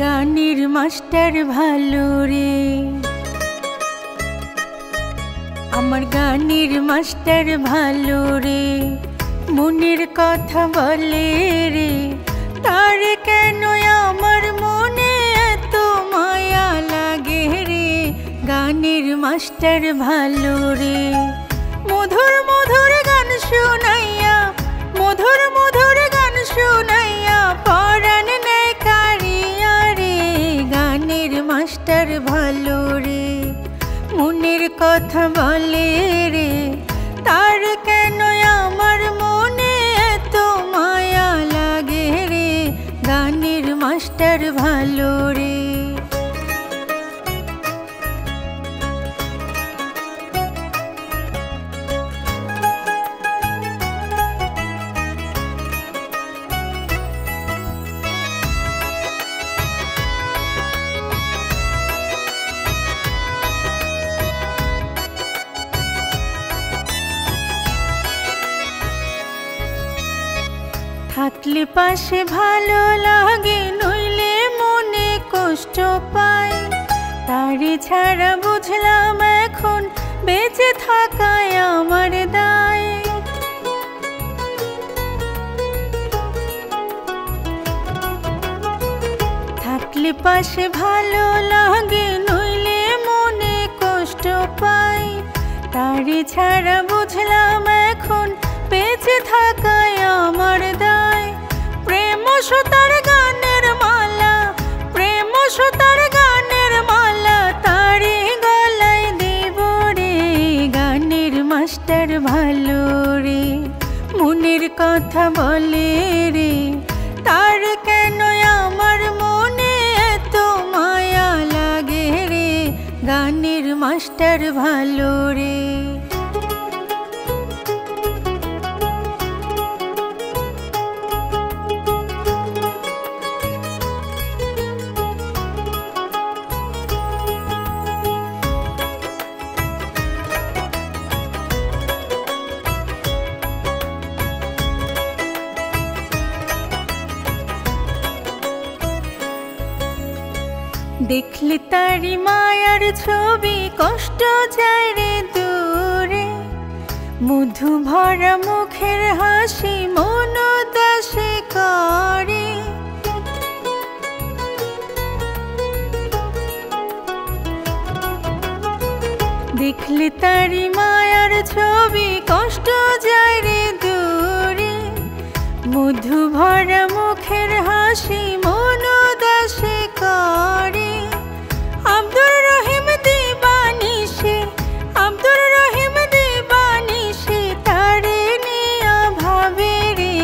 গানের মাস্টার ভালো রে, আমার গানের মাস্টার ভালো রে, মনের কথা বলে রে, তার কেন আমার মনে এত মায়া লাগে রে। গানের মাস্টার ভালো রে, মধুর মধুর গান শোনাইয়া, মধুর মধুর গান শোনাইয়া পরাণ নেয় কারিয়া রে। গানের মাস্টার ভালো রে, মনের কথা বলে রে, তার কেন আমার মনে এত মায়া লাগে রে। গানের মাস্টার ভালো রে। থাকলে পাশে ভালো লাগে, নইলে মনে কষ্ট পায়, তারে ছাড়া বুঝলাম এখন বেঁচে থাকায় আমার দায়। থাকলে পাশে ভালো লাগে, নইলে মনে কষ্ট পাই, তারে ছাড়া বুঝলাম এখন বেঁচে থাকায় আমার দায়। প্রেম সুতার গানের মালা, প্রেম সুতার গানের মালা তারে গলায় দেব রে। গানের মাস্টার ভালো রে, মনের কথা বলে রে, তার কেন আমার মনে এত মায়া লাগে রে। গানের মাস্টার ভালো রে। দেখলে তারি মায়ার ছবি কষ্ট যায় রে দূরে, মধু ভরা মুখের হাসি মন দাসে করে। দেখলে তারি মায়ার ছবি কষ্ট যায় রে দূরে, মধু ভরা মুখের হাসি মন দাসে করে। আব্দুর রহিম দিবানিশে, আব্দুর রহিম দিবানিশে তারে নিয়া ভাবে রে।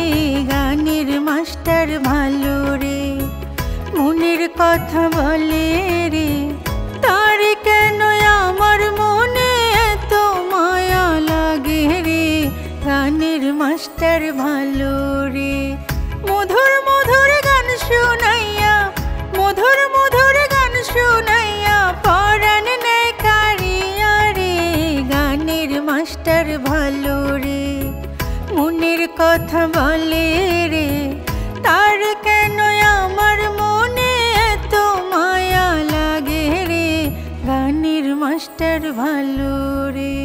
গানের মাস্টার ভালো রে, মনের কথা বলে রে, তার কেন আমার মনে এত মায়া লাগে রে। গানের মাস্টার ভালো রে, মধুর মধুর গান শোনাইয়া, মধুর মধুর গান শোনাইয়া পরাণ নেয় কারিয়া রে। গানের মাস্টার ভালো রে, মনের কথা বলে রে, তার কেন আমার মনে এত মায়া লাগে রে। গানের মাস্টার ভালো রে।